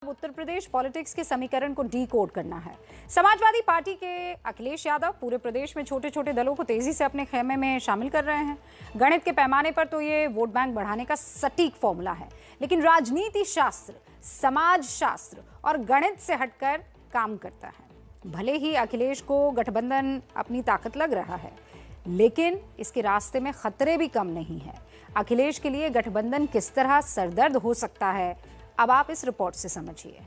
Uttar Pradesh politics के समीकरण को डी कोड करना है। समाजवादी पार्टी के अखिलेश यादव पूरे प्रदेश में छोटे छोटे दलों को तेजी से अपने खेमे में शामिल कर रहे हैं। गणित के पैमाने पर तो ये वोट बैंक बढ़ाने का सटीक फॉर्मूला है, लेकिन राजनीति शास्त्र, समाज शास्त्र और गणित से हटकर काम करता है। भले ही अखिलेश को गठबंधन अपनी ताकत लग रहा है, लेकिन इसके रास्ते में खतरे भी कम नहीं है। अखिलेश के लिए गठबंधन किस तरह सरदर्द हो सकता है, अब आप इस रिपोर्ट से समझिए।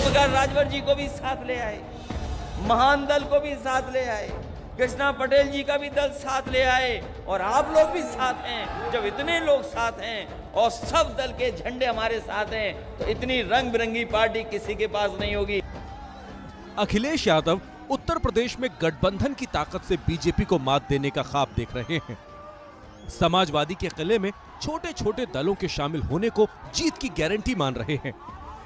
अगर राजभर जी को भी साथ ले आए, महान दल को भी साथ ले आए, कृष्णा पटेल जी का भी दल साथ ले आए और आप लोग भी साथ हैं। जब इतने लोग साथ हैं और सब दल के झंडे हमारे साथ हैं, तो इतनी रंग बिरंगी पार्टी किसी के पास नहीं होगी। अखिलेश यादव उत्तर प्रदेश में गठबंधन की ताकत से बीजेपी को मात देने का ख्वाब देख रहे हैं। समाजवादी के किले में छोटे छोटे दलों के शामिल होने को जीत की गारंटी मान रहे हैं।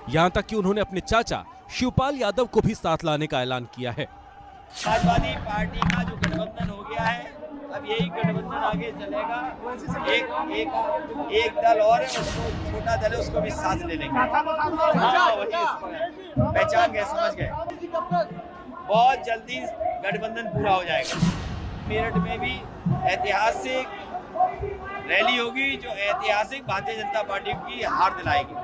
यहां तक कि उन्होंने अपने चाचा शिवपाल यादव को भी साथ लाने का ऐलान किया है। समाजवादी पार्टी का जो गठबंधन हो गया है, अब यही गठबंधन आगे चलेगा। एक दल और है, उसको छोटा दल है, उसको भी साथ ले लेंगे। हाँ, वही पहचान गए, समझ गए। बहुत जल्दी गठबंधन पूरा हो जाएगा। मेरठ में भी ऐतिहासिक रैली होगी, जो ऐतिहासिक भारतीय जनता पार्टी की हार दिलाएगी।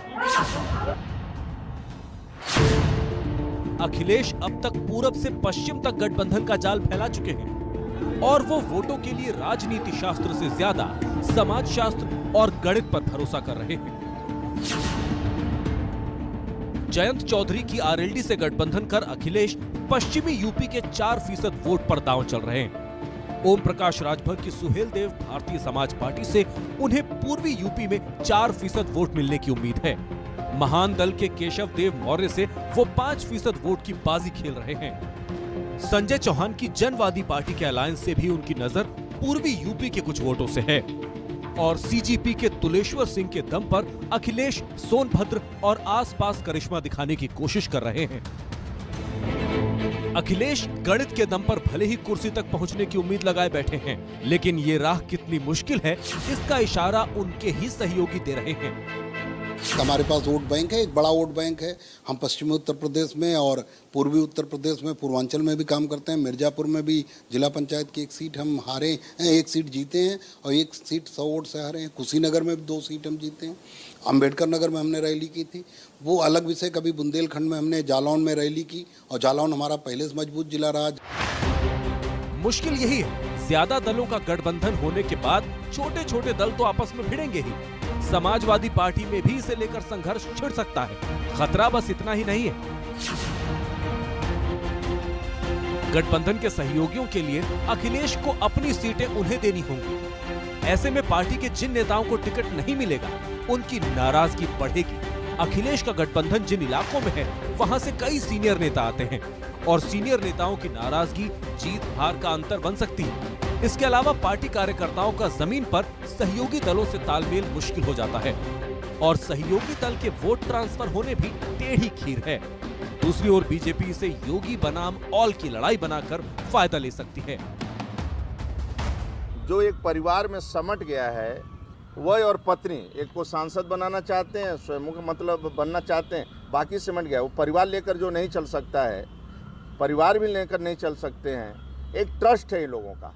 अखिलेश अब तक पूरब से पश्चिम तक गठबंधन का जाल फैला चुके हैं और वो वोटों के लिए राजनीति शास्त्र से ज्यादा समाज शास्त्र और गणित पर भरोसा कर रहे हैं। जयंत चौधरी की आरएलडी से गठबंधन कर अखिलेश पश्चिमी यूपी के 4% वोट पर दांव चल रहे हैं। ओम प्रकाश राजभर की सुहेल देव भारतीय समाज पार्टी से उन्हें पूर्वी यूपी में 4% वोट मिलने की उम्मीद है। महान दल के केशव देव मौर्य से वो 5% वोट की बाजी खेल रहे हैं। संजय चौहान की जनवादी पार्टी के अलायंस से भी उनकी नजर पूर्वी यूपी के कुछ वोटों से है और सीजीपी के तुलेश्वर सिंह के दम पर अखिलेश सोनभद्र और आसपास करिश्मा दिखाने की कोशिश कर रहे हैं। अखिलेश गणित के दम पर भले ही कुर्सी तक पहुंचने की उम्मीद लगाए बैठे हैं, लेकिन ये राह कितनी मुश्किल है, इसका इशारा उनके ही सहयोगी दे रहे हैं। हमारे पास वोट बैंक है, एक बड़ा वोट बैंक है। हम पश्चिमी उत्तर प्रदेश में और पूर्वी उत्तर प्रदेश में, पूर्वांचल में भी काम करते हैं। मिर्जापुर में भी जिला पंचायत की एक सीट हम हारे हैं, एक सीट जीते हैं और एक सीट 100 वोट से हारे हैं। कुशीनगर में भी 2 सीट हम जीते हैं। अम्बेडकर नगर में हमने रैली की थी, वो अलग विषय। कभी बुंदेलखंड में हमने जालौन में रैली की और जालौन हमारा पहले से मजबूत जिला रहा। मुश्किल यही है, ज्यादा दलों का गठबंधन होने के बाद छोटे छोटे दल तो आपस में भिड़ेंगे ही। समाजवादी पार्टी में भी इसे लेकर संघर्ष छिड़ सकता है। खतरा बस इतना ही नहीं है, गठबंधन के सहयोगियों के लिए अखिलेश को अपनी सीटें उन्हें देनी होंगी। ऐसे में पार्टी के जिन नेताओं को टिकट नहीं मिलेगा, उनकी नाराजगी बढ़ेगी। अखिलेश का गठबंधन जिन इलाकों में है, वहां से कई सीनियर नेता आते हैं और सीनियर नेताओं की नाराजगी जीत हार का अंतर बन सकती है। इसके अलावा पार्टी कार्यकर्ताओं का जमीन पर सहयोगी दलों से तालमेल मुश्किल हो जाता है और सहयोगी दल के वोट ट्रांसफर होने भी टेढ़ी खीर है। दूसरी ओर बीजेपी इसे योगी बनाम ऑल की लड़ाई बनाकर फायदा ले सकती है। जो एक परिवार में समट गया है, वह और पत्नी एक को सांसद बनाना चाहते हैं, स्वयं मतलब बनना चाहते हैं, बाकी सिमट गया। वो परिवार लेकर जो नहीं चल सकता है, परिवार भी लेकर नहीं चल सकते हैं। एक ट्रस्ट है इन लोगों का,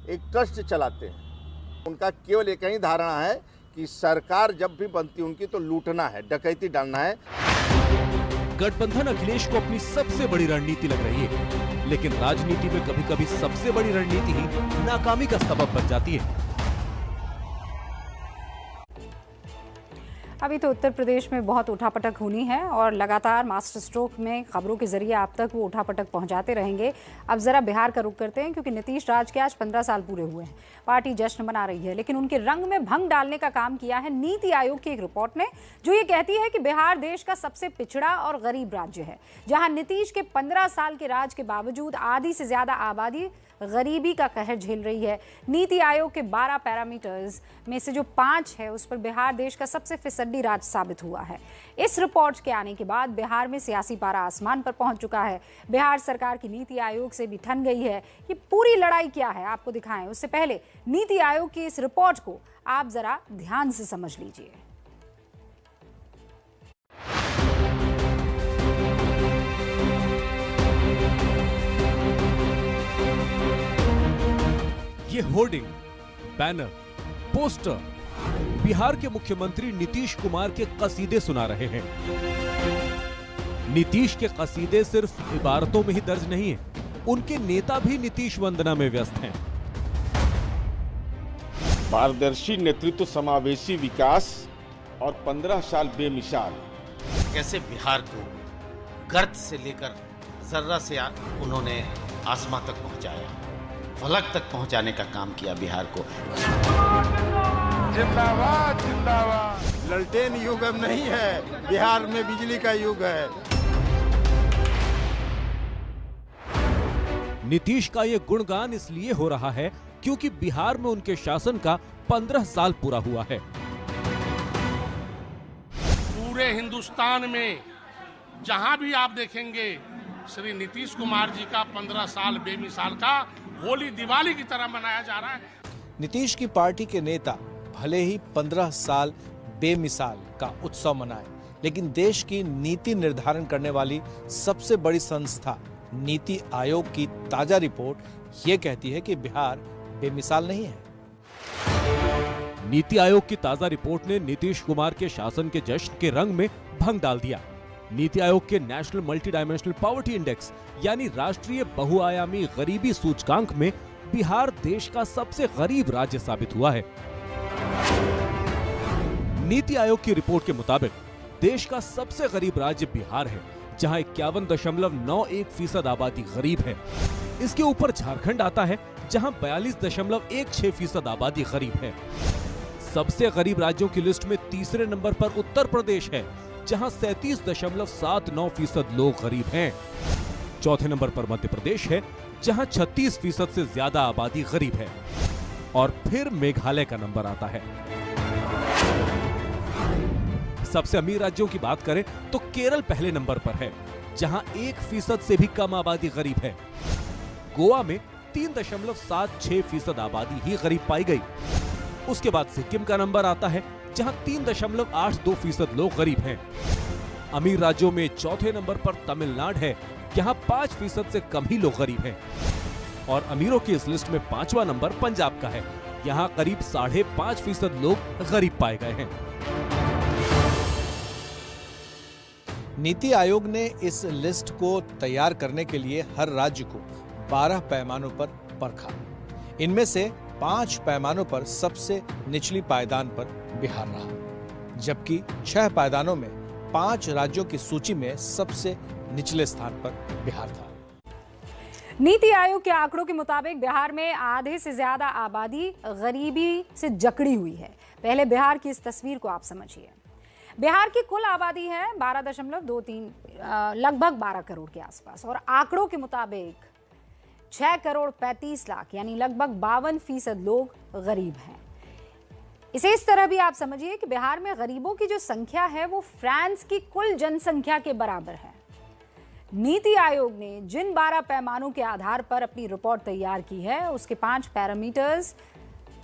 एक ट्रस्ट चलाते हैं। उनका केवल एक ही धारणा है कि सरकार जब भी बनती उनकी तो लूटना है, डकैती डालना है। गठबंधन अखिलेश को अपनी सबसे बड़ी रणनीति लग रही है, लेकिन राजनीति में कभी कभी सबसे बड़ी रणनीति ही नाकामी का सबब बन जाती है। अभी तो उत्तर प्रदेश में बहुत उठापटक होनी है और लगातार मास्टर स्ट्रोक में खबरों के जरिए आप तक वो उठापटक पहुंचाते रहेंगे। अब जरा बिहार का रुख करते हैं, क्योंकि नीतीश राज के आज 15 साल पूरे हुए हैं। पार्टी जश्न मना रही है, लेकिन उनके रंग में भंग डालने का काम किया है नीति आयोग की एक रिपोर्ट ने, जो ये कहती है कि बिहार देश का सबसे पिछड़ा और गरीब राज्य है, जहां नीतीश के 15 साल के राज के बावजूद आधी से ज्यादा आबादी गरीबी का कहर झेल रही है। नीति आयोग के 12 पैरामीटर्स में से जो 5 है उस पर बिहार देश का सबसे फिसड्डी राज्य साबित हुआ है। इस रिपोर्ट के आने के बाद बिहार में सियासी पारा आसमान पर पहुंच चुका है। बिहार सरकार की नीति आयोग से भी ठन गई है। ये पूरी लड़ाई क्या है आपको दिखाएं, उससे पहले नीति आयोग की इस रिपोर्ट को आप जरा ध्यान से समझ लीजिए। ये होर्डिंग, बैनर, पोस्टर बिहार के मुख्यमंत्री नीतीश कुमार के कसीदे सुना रहे हैं। नीतीश के कसीदे सिर्फ इबारतों में ही दर्ज नहीं है, उनके नेता भी नीतीश वंदना में व्यस्त हैं। पारदर्शी नेतृत्व, समावेशी विकास और 15 साल बेमिसाल। कैसे बिहार को गर्त से लेकर जर्रा से उन्होंने आसमां तक पहुंचाया, फलक तक पहुंचाने का काम किया बिहार को। जिंदाबाद जिंदाबाद। ललटेन युग अब नहीं है, बिहार में बिजली का युग है। नीतीश का ये गुणगान इसलिए हो रहा है क्योंकि बिहार में उनके शासन का 15 साल पूरा हुआ है। पूरे हिंदुस्तान में जहां भी आप देखेंगे श्री नीतीश कुमार जी का 15 साल बेमिसाल का होली दिवाली की तरह मनाया जा रहा है। नीतीश की पार्टी के नेता भले ही 15 साल बेमिसाल का उत्सव मनाएं, लेकिन देश की नीति निर्धारण करने वाली सबसे बड़ी संस्था नीति आयोग की ताजा रिपोर्ट ये कहती है कि बिहार बेमिसाल नहीं है। नीति आयोग की ताजा रिपोर्ट ने नीतीश कुमार के शासन के जश्न के रंग में भंग डाल दिया। नीति आयोग के national multi dimensional poverty index यानी राष्ट्रीय बहुआयामी गरीबी सूचकांक में बिहार देश का सबसे गरीब राज्य साबित हुआ है। नीति आयोग की रिपोर्ट के मुताबिक देश का सबसे गरीब राज्य बिहार है, जहां 51.91% आबादी गरीब है। इसके ऊपर झारखंड आता है, जहां 42.16% आबादी गरीब है। सबसे गरीब राज्यों की लिस्ट में तीसरे नंबर पर उत्तर प्रदेश है, जहां 37.79% लोग गरीब हैं। चौथे नंबर पर मध्य प्रदेश है, जहां 36% से ज्यादा आबादी गरीब है। और फिर मेघालय का नंबर आता है। सबसे अमीर राज्यों की बात करें तो केरल पहले नंबर पर है, जहां 1% से भी कम आबादी गरीब है। गोवा में 3.76% आबादी ही गरीब पाई गई। उसके बाद सिक्किम का नंबर आता है, जहां 3.82% लोग गरीब हैं। अमीर राज्यों में चौथे नंबर पर तमिलनाडु है, यहाँ 5% से कम ही लोग गरीब हैं। और अमीरों की इस लिस्ट में 5वां नंबर पंजाब का है, यहाँ करीब 5.5% लोग गरीब पाए गए हैं। नीति आयोग ने इस लिस्ट को तैयार करने के लिए हर राज्य को 12 पैमानों पर परखा। इनमें से 5 पैमानों पर सबसे निचली पायदान पर बिहार रहा, जबकि 6 पायदानों में 5 राज्यों की सूची में सबसे निचले स्थान पर बिहार था। नीति आयोग के आंकड़ों के मुताबिक बिहार में आधे से ज्यादा आबादी गरीबी से जकड़ी हुई है। पहले बिहार की इस तस्वीर को आप समझिए। बिहार की कुल आबादी है 12.23, लगभग 12 करोड़ के आसपास, और आंकड़ों के मुताबिक 6 करोड़ 35 लाख यानी लगभग 52% लोग गरीब हैं। इसे इस तरह भी आप समझिए कि बिहार में गरीबों की जो संख्या है वो फ्रांस की कुल जनसंख्या के बराबर है। नीति आयोग ने जिन 12 पैमानों के आधार पर अपनी रिपोर्ट तैयार की है, उसके 5 पैरामीटर्स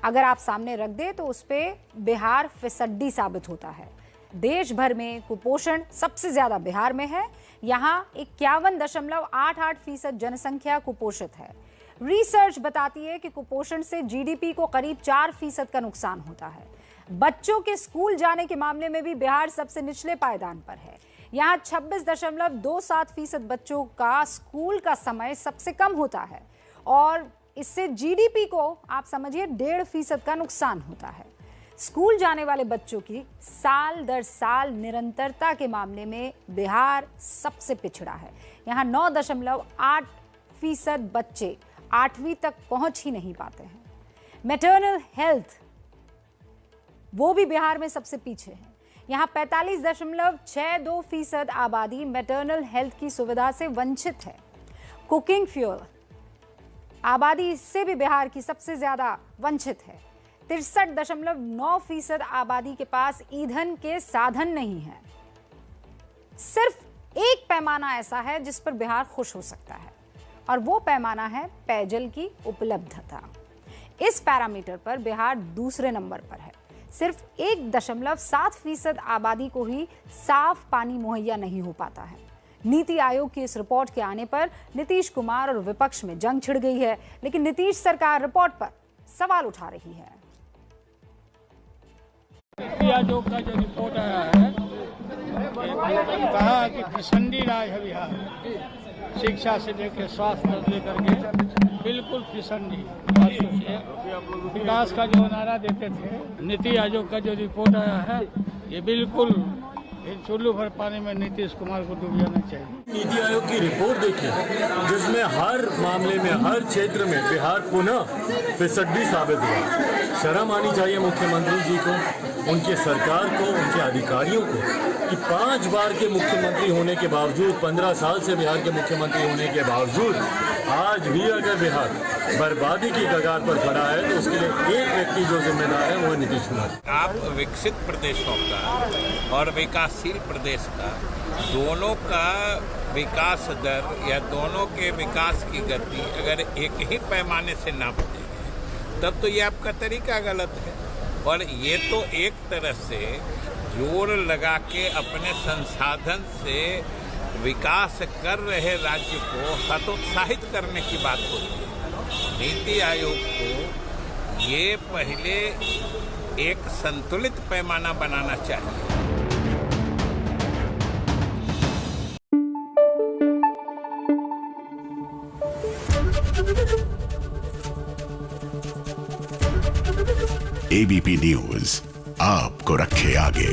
अगर आप सामने रख दे तो उस पे बिहार फिसड्डी साबित होता है। देश भर में कुपोषण सबसे ज्यादा बिहार में है। यहाँ 51.88% जनसंख्या कुपोषित है। रिसर्च बताती है कि कुपोषण से जीडीपी को करीब 4% का नुकसान होता है। बच्चों के स्कूल जाने के मामले में भी बिहार सबसे निचले पायदान पर है। यहाँ 26.27% बच्चों का स्कूल का समय सबसे कम होता है, और इससे जीडीपी को आप समझिए 1.5% का नुकसान होता है। स्कूल जाने वाले बच्चों की साल दर साल निरंतरता के मामले में बिहार सबसे पिछड़ा है। यहाँ 9.8% बच्चे 8वीं तक पहुंच ही नहीं पाते हैं। मैटरनल हेल्थ वो भी बिहार में सबसे पीछे है। यहाँ 45.62% आबादी मैटरनल हेल्थ की सुविधा से वंचित है। कुकिंग फ्यूल आबादी इससे भी बिहार की सबसे ज्यादा वंचित है। 63.9% आबादी के पास ईंधन के साधन नहीं है। सिर्फ एक पैमाना ऐसा है जिस पर बिहार खुश हो सकता है, और वो पैमाना है पेयजल की उपलब्धता। इस पैरामीटर पर बिहार दूसरे नंबर पर है। सिर्फ 1.7% आबादी को ही साफ पानी मुहैया नहीं हो पाता है। नीति आयोग की इस रिपोर्ट के आने पर नीतीश कुमार और विपक्ष में जंग छिड़ गई है, लेकिन नीतीश सरकार रिपोर्ट पर सवाल उठा रही है। नीति आयोग का जो रिपोर्ट आया है, कहा कि फिसंडी राज है बिहार, शिक्षा से लेकर स्वास्थ्य से लेकर के बिल्कुल फिसंडी। विकास का जो नारा देते थे, नीति आयोग का जो रिपोर्ट आया है, ये बिल्कुल चुल्लू भर पानी में नीतीश कुमार को डूब जाना चाहिए। नीति आयोग की रिपोर्ट देखिए, जिसमें हर मामले में, हर क्षेत्र में बिहार पुनः फिसड्डी साबित हुआ। शर्म आनी चाहिए मुख्यमंत्री जी को, उनके सरकार को, उनके अधिकारियों को, कि 5 बार के मुख्यमंत्री होने के बावजूद, 15 साल से बिहार के मुख्यमंत्री होने के बावजूद, आज भी अगर बिहार बर्बादी की कगार पर खड़ा है तो उसके लिए एक व्यक्ति जो जिम्मेदार है वो है नीतीश कुमार। आप विकसित प्रदेशों का और विकासशील प्रदेश का, दोनों का विकास दर या दोनों के विकास की गति अगर एक ही पैमाने से नाप देंगे तब तो ये आपका तरीका गलत है। और ये तो एक तरह से जोर लगा के अपने संसाधन से विकास कर रहे राज्य को हतोत्साहित करने की बात होती है। नीति आयोग को ये पहले एक संतुलित पैमाना बनाना चाहिए। एबीपी न्यूज आपको रखे आगे।